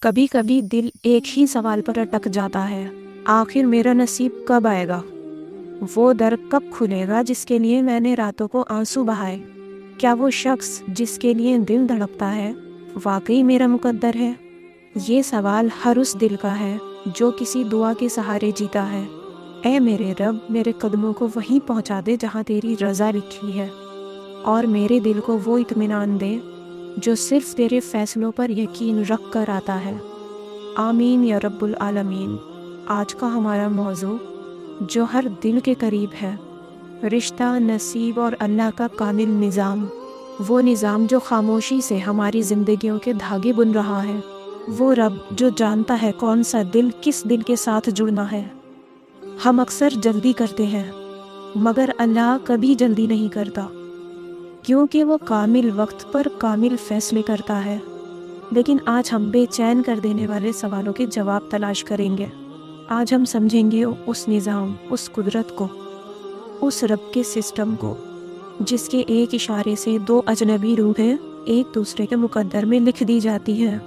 کبھی کبھی دل ایک ہی سوال پر اٹک جاتا ہے، آخر میرا نصیب کب آئے گا؟ وہ در کب کھلے گا جس کے لیے میں نے راتوں کو آنسو بہائے؟ کیا وہ شخص جس کے لیے دل دھڑکتا ہے واقعی میرا مقدر ہے؟ یہ سوال ہر اس دل کا ہے جو کسی دعا کے سہارے جیتا ہے۔ اے میرے رب، میرے قدموں کو وہیں پہنچا دے جہاں تیری رضا لکھی ہے، اور میرے دل کو وہ اطمینان دے جو صرف تیرے فیصلوں پر یقین رکھ کر آتا ہے۔ آمین یا رب العالمین۔ آج کا ہمارا موضوع جو ہر دل کے قریب ہے، رشتہ، نصیب اور اللہ کا کامل نظام۔ وہ نظام جو خاموشی سے ہماری زندگیوں کے دھاگے بن رہا ہے، وہ رب جو جانتا ہے کون سا دل کس دل کے ساتھ جڑنا ہے۔ ہم اکثر جلدی کرتے ہیں، مگر اللہ کبھی جلدی نہیں کرتا، کیونکہ وہ کامل وقت پر کامل فیصلے کرتا ہے۔ لیکن آج ہم بے چین کر دینے والے سوالوں کے جواب تلاش کریں گے۔ آج ہم سمجھیں گے اس نظام، اس قدرت کو، اس رب کے سسٹم کو جس کے ایک اشارے سے دو اجنبی روحیں ایک دوسرے کے مقدر میں لکھ دی جاتی ہیں۔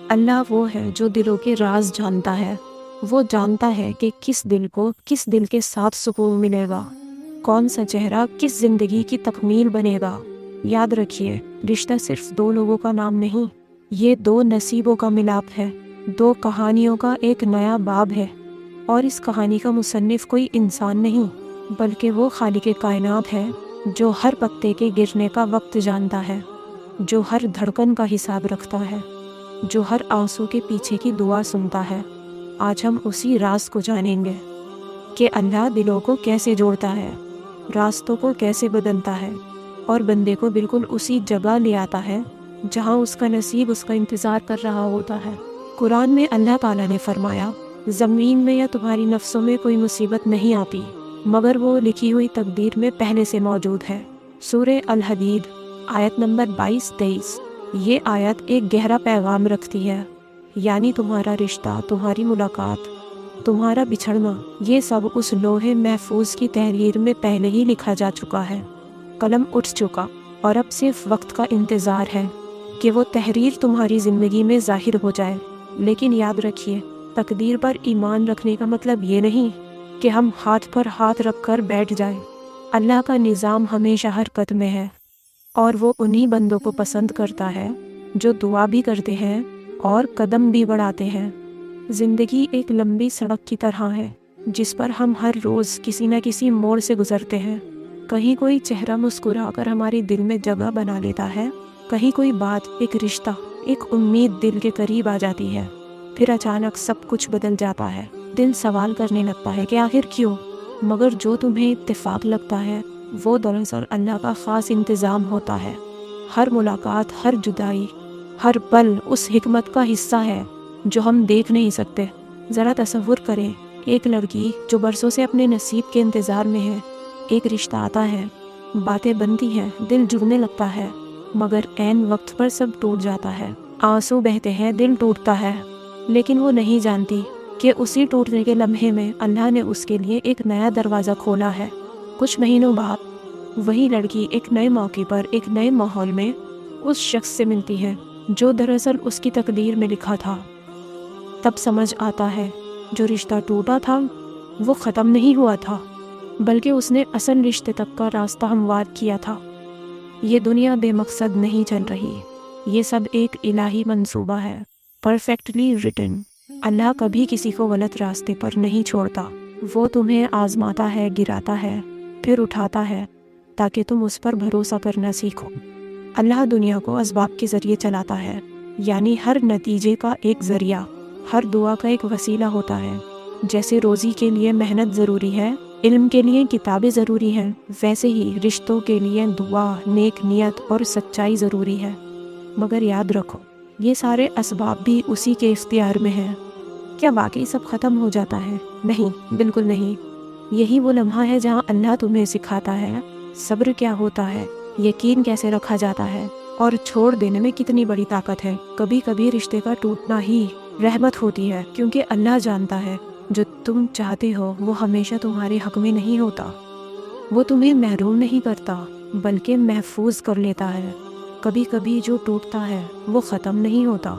اللہ وہ ہے جو دلوں کے راز جانتا ہے۔ وہ جانتا ہے کہ کس دل کو کس دل کے ساتھ سکون ملے گا، کون سا چہرہ کس زندگی کی تکمیل بنے گا۔ یاد رکھیے، رشتہ صرف دو لوگوں کا نام نہیں، یہ دو نصیبوں کا ملاپ ہے، دو کہانیوں کا ایک نیا باب ہے۔ اور اس کہانی کا مصنف کوئی انسان نہیں، بلکہ وہ خالق کائنات ہے جو ہر پتے کے گرنے کا وقت جانتا ہے، جو ہر دھڑکن کا حساب رکھتا ہے، جو ہر آنسو کے پیچھے کی دعا سنتا ہے۔ آج ہم اسی راز کو جانیں گے کہ اللہ دلوں کو کیسے جوڑتا ہے، راستوں کو کیسے بدلتا ہے، اور بندے کو بالکل اسی جگہ لے آتا ہے جہاں اس کا نصیب اس کا انتظار کر رہا ہوتا ہے۔ قرآن میں اللہ تعالیٰ نے فرمایا، زمین میں یا تمہاری نفسوں میں کوئی مصیبت نہیں آتی مگر وہ لکھی ہوئی تقدیر میں پہلے سے موجود ہے۔ سورہ الحدید آیت نمبر 22-23۔ یہ آیت ایک گہرا پیغام رکھتی ہے، یعنی تمہارا رشتہ، تمہاری ملاقات، تمہارا بچھڑنا، یہ سب اس لوح محفوظ کی تحریر میں پہلے ہی لکھا جا چکا ہے۔ قلم اٹھ چکا، اور اب صرف وقت کا انتظار ہے کہ وہ تحریر تمہاری زندگی میں ظاہر ہو جائے۔ لیکن یاد رکھیے، تقدیر پر ایمان رکھنے کا مطلب یہ نہیں کہ ہم ہاتھ پر ہاتھ رکھ کر بیٹھ جائیں۔ اللہ کا نظام ہمیشہ حرکت میں ہے، اور وہ انہی بندوں کو پسند کرتا ہے جو دعا بھی کرتے ہیں اور قدم بھی بڑھاتے ہیں۔ زندگی ایک لمبی سڑک کی طرح ہے جس پر ہم ہر روز کسی نہ کسی موڑ سے گزرتے ہیں۔ کہیں کوئی چہرہ مسکرا کر ہمارے دل میں جگہ بنا لیتا ہے، کہیں کوئی بات، ایک رشتہ، ایک امید دل کے قریب آ جاتی ہے، پھر اچانک سب کچھ بدل جاتا ہے۔ دل سوال کرنے لگتا ہے کہ آخر کیوں؟ مگر جو تمہیں اتفاق لگتا ہے وہ دراصل اللہ کا خاص انتظام ہوتا ہے۔ ہر ملاقات، ہر جدائی، ہر پل اس حکمت کا حصہ ہے جو ہم دیکھ نہیں سکتے۔ ذرا تصور کریں، ایک لڑکی جو برسوں سے اپنے نصیب کے انتظار میں ہے، ایک رشتہ آتا ہے، باتیں بنتی ہیں، دل جڑنے لگتا ہے، مگر عین وقت پر سب ٹوٹ جاتا ہے، آنسو بہتے ہیں، دل ٹوٹتا ہے، لیکن وہ نہیں جانتی کہ اسی ٹوٹنے کے لمحے میں اللہ نے اس کے لیے ایک نیا دروازہ کھولا ہے۔ کچھ مہینوں بعد وہی لڑکی ایک نئے موقع پر، ایک نئے ماحول میں اس شخص سے ملتی ہے جو دراصل اس کی تقدیر میں لکھا تھا۔ تب سمجھ آتا ہے جو رشتہ ٹوٹا تھا وہ ختم نہیں ہوا تھا، بلکہ اس نے اصل رشتے تک کا راستہ ہموار کیا تھا۔ یہ دنیا بے مقصد نہیں چل رہی، یہ سب ایک الہی منصوبہ ہے، پرفیکٹلی ریٹن۔ اللہ کبھی کسی کو غلط راستے پر نہیں چھوڑتا، وہ تمہیں آزماتا ہے، گراتا ہے، پھر اٹھاتا ہے تاکہ تم اس پر بھروسہ کرنا سیکھو۔ اللہ دنیا کو اسباب کے ذریعے چلاتا ہے، یعنی ہر نتیجے کا ایک ذریعہ، ہر دعا کا ایک وسیلہ ہوتا ہے۔ جیسے روزی کے لیے محنت ضروری ہے، علم کے لیے کتابیں ضروری ہیں، ویسے ہی رشتوں کے لیے دعا، نیک نیت اور سچائی ضروری ہے۔ مگر یاد رکھو، یہ سارے اسباب بھی اسی کے اختیار میں ہیں۔ کیا واقعی سب ختم ہو جاتا ہے؟ نہیں، بالکل نہیں۔ یہی وہ لمحہ ہے جہاں اللہ تمہیں سکھاتا ہے صبر کیا ہوتا ہے، یقین کیسے رکھا جاتا ہے، اور چھوڑ دینے میں کتنی بڑی طاقت ہے۔ کبھی کبھی رشتے کا ٹوٹنا ہی رحمت ہوتی ہے، کیونکہ اللہ جانتا ہے جو تم چاہتے ہو وہ ہمیشہ تمہارے حق میں نہیں ہوتا۔ وہ تمہیں محروم نہیں کرتا بلکہ محفوظ کر لیتا ہے۔ کبھی کبھی جو ٹوٹتا ہے وہ ختم نہیں ہوتا،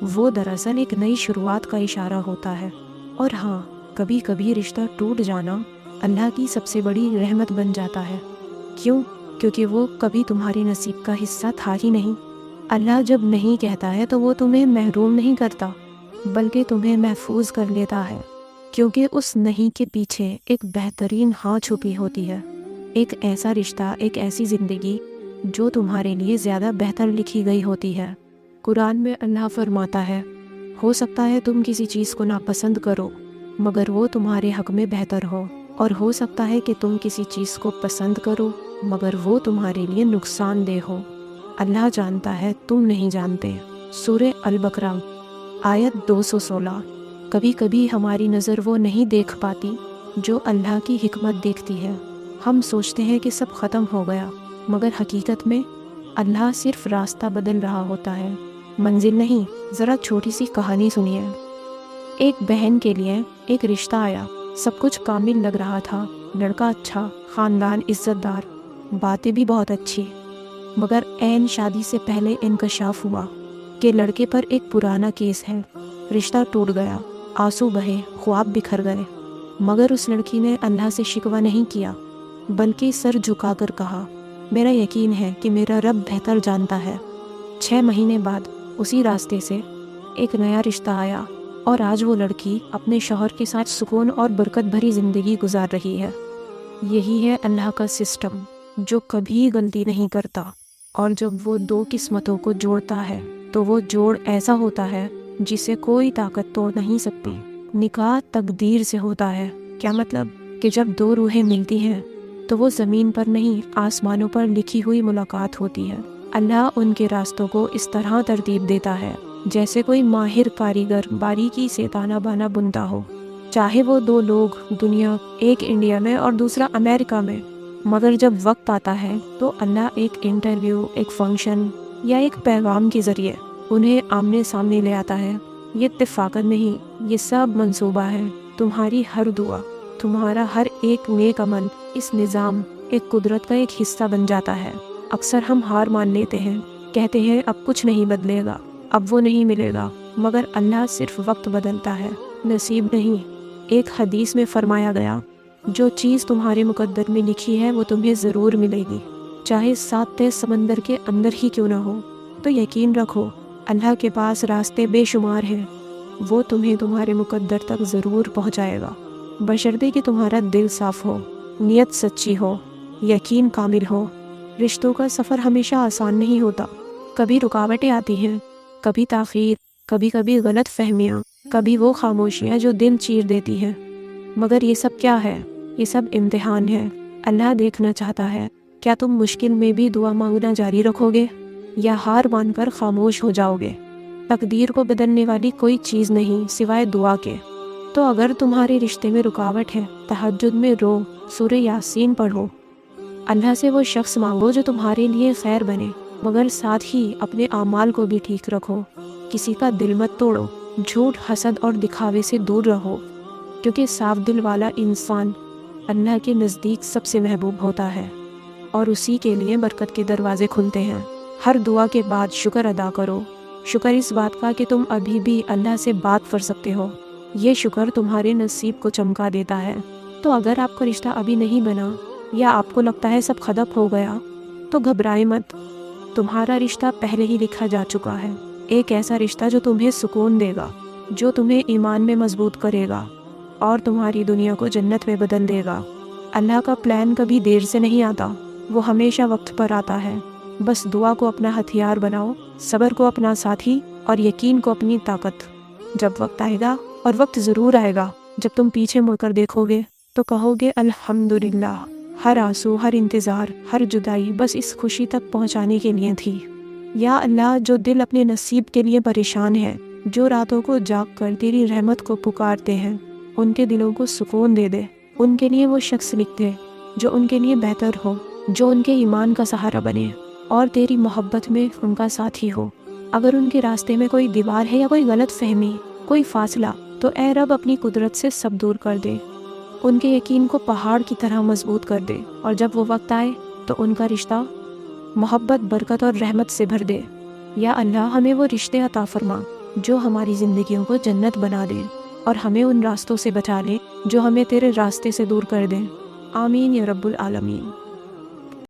وہ دراصل ایک نئی شروعات کا اشارہ ہوتا ہے۔ اور ہاں، کبھی کبھی رشتہ ٹوٹ جانا اللہ کی سب سے بڑی رحمت بن جاتا ہے۔ کیوں؟ کیونکہ وہ کبھی تمہاری نصیب کا حصہ تھا ہی نہیں۔ اللہ جب نہیں کہتا ہے تو وہ تمہیں محروم نہیں کرتا، بلکہ تمہیں محفوظ کر لیتا ہے، کیونکہ اس نہیں کے پیچھے ایک بہترین ہاں چھپی ہوتی ہے، ایک ایسا رشتہ، ایک ایسی زندگی جو تمہارے لیے زیادہ بہتر لکھی گئی ہوتی ہے۔ قرآن میں اللہ فرماتا ہے، ہو سکتا ہے تم کسی چیز کو ناپسند کرو مگر وہ تمہارے حق میں بہتر ہو، اور ہو سکتا ہے کہ تم کسی چیز کو پسند کرو مگر وہ تمہارے لیے نقصان دہ ہو۔ اللہ جانتا ہے، تم نہیں جانتے۔ سورہ البقرہ آیت 216۔ کبھی کبھی ہماری نظر وہ نہیں دیکھ پاتی جو اللہ کی حکمت دیکھتی ہے۔ ہم سوچتے ہیں کہ سب ختم ہو گیا، مگر حقیقت میں اللہ صرف راستہ بدل رہا ہوتا ہے، منزل نہیں۔ ذرا چھوٹی سی کہانی سنیے۔ ایک بہن کے لیے ایک رشتہ آیا، سب کچھ کامل لگ رہا تھا، لڑکا اچھا، خاندان عزت دار، باتیں بھی بہت اچھی، مگر عین شادی سے پہلے انکشاف ہوا کہ لڑکے پر ایک پرانا کیس ہے۔ رشتہ ٹوٹ گیا، آنسو بہے، خواب بکھر گئے، مگر اس لڑکی نے اللہ سے شکوہ نہیں کیا، بلکہ سر جھکا کر کہا، میرا یقین ہے کہ میرا رب بہتر جانتا ہے۔ 6 مہینے بعد اسی راستے سے ایک نیا رشتہ آیا، اور آج وہ لڑکی اپنے شوہر کے ساتھ سکون اور برکت بھری زندگی گزار رہی ہے۔ یہی ہے اللہ کا سسٹم، جو کبھی غلطی نہیں کرتا، اور جب وہ 2 قسمتوں کو جوڑتا ہے تو وہ جوڑ ایسا ہوتا ہے جسے کوئی طاقت توڑ نہیں سکتی۔ نکاح تقدیر سے ہوتا ہے۔ کیا مطلب؟ کہ جب 2 روحیں ملتی ہیں تو وہ زمین پر نہیں، آسمانوں پر لکھی ہوئی ملاقات ہوتی ہے۔ اللہ ان کے راستوں کو اس طرح ترتیب دیتا ہے جیسے کوئی ماہر کاریگر باریکی سے تانا بانا بنتا ہو۔ چاہے وہ 2 لوگ دنیا، ایک انڈیا میں اور دوسرا امریکہ میں، مگر جب وقت آتا ہے تو اللہ ایک انٹرویو، ایک فنکشن یا ایک پیغام کے ذریعے انہیں آمنے سامنے لے آتا ہے۔ یہ اتفاقت نہیں، یہ سب منصوبہ ہے۔ تمہاری ہر دعا، تمہارا ہر ایک نیک عمل اس نظام، ایک قدرت کا ایک حصہ بن جاتا ہے۔ اکثر ہم ہار مان لیتے ہیں، کہتے ہیں اب کچھ نہیں بدلے گا، اب وہ نہیں ملے گا، مگر اللہ صرف وقت بدلتا ہے، نصیب نہیں۔ ایک حدیث میں فرمایا گیا، جو چیز تمہارے مقدر میں لکھی ہے وہ تمہیں ضرور ملے گی، چاہے 7 تہ سمندر کے اندر ہی کیوں نہ ہو۔ تو یقین رکھو، اللہ کے پاس راستے بے شمار ہیں، وہ تمہیں تمہارے مقدر تک ضرور پہنچائے گا، بشرطے کہ تمہارا دل صاف ہو، نیت سچی ہو، یقین کامل ہو۔ رشتوں کا سفر ہمیشہ آسان نہیں ہوتا، کبھی رکاوٹیں آتی ہیں، کبھی تاخیر، کبھی غلط فہمیاں، کبھی وہ خاموشیاں جو دل چیر دیتی ہیں، مگر یہ سب کیا ہے؟ یہ سب امتحان ہے۔ اللہ دیکھنا چاہتا ہے کیا تم مشکل میں بھی دعا مانگنا جاری رکھو گے یا ہار مان کر خاموش ہو جاؤ گے۔ تقدیر کو بدلنے والی کوئی چیز نہیں سوائے دعا کے۔ تو اگر تمہارے رشتے میں رکاوٹ ہے، تہجد میں رو، سورہ یاسین پڑھو، اللہ سے وہ شخص مانگو جو تمہارے لیے خیر بنے، مگر ساتھ ہی اپنے اعمال کو بھی ٹھیک رکھو، کسی کا دل مت توڑو، جھوٹ، حسد اور دکھاوے سے دور رہو، کیونکہ صاف دل والا انسان اللہ کے نزدیک سب سے محبوب ہوتا ہے، اور اسی کے لیے برکت کے دروازے کھلتے ہیں۔ ہر دعا کے بعد شکر ادا کرو، شکر اس بات کا کہ تم ابھی بھی اللہ سے بات کر سکتے ہو۔ یہ شکر تمہارے نصیب کو چمکا دیتا ہے۔ تو اگر آپ کا رشتہ ابھی نہیں بنا یا آپ کو لگتا ہے سب ختم ہو گیا، تو گھبرائے مت، تمہارا رشتہ پہلے ہی لکھا جا چکا ہے۔ ایک ایسا رشتہ جو تمہیں سکون دے گا، جو تمہیں ایمان میں مضبوط کرے گا اور تمہاری دنیا کو جنت میں بدل دے گا۔ اللہ کا پلان کبھی دیر سے نہیں آتا، وہ ہمیشہ وقت پر آتا ہے۔ بس دعا کو اپنا ہتھیار بناؤ، صبر کو اپنا ساتھی اور یقین کو اپنی طاقت۔ جب وقت آئے گا، اور وقت ضرور آئے گا، جب تم پیچھے مڑ کر دیکھو گے تو کہو گے الحمدللہ، ہر آنسو، ہر انتظار، ہر جدائی بس اس خوشی تک پہنچانے کے لیے تھی۔ یا اللہ، جو دل اپنے نصیب کے لیے پریشان ہے، جو راتوں کو جاگ کر تیری رحمت کو پکارتے ہیں، ان کے دلوں کو سکون دے دے۔ ان کے لیے وہ شخص لکھ دے جو ان کے لیے بہتر ہو، جو ان کے ایمان کا سہارا بنے اور تیری محبت میں ان کا ساتھی ہو۔ اگر ان کے راستے میں کوئی دیوار ہے یا کوئی غلط فہمی، کوئی فاصلہ، تو اے رب اپنی قدرت سے سب دور کر دے، ان کے یقین کو پہاڑ کی طرح مضبوط کر دے، اور جب وہ وقت آئے تو ان کا رشتہ محبت، برکت اور رحمت سے بھر دے۔ یا اللہ، ہمیں وہ رشتے عطا فرما جو ہماری زندگیوں کو جنت بنا دے، اور ہمیں ان راستوں سے بچا لے جو ہمیں تیرے راستے سے دور کر دیں۔ آمین یا رب العالمین۔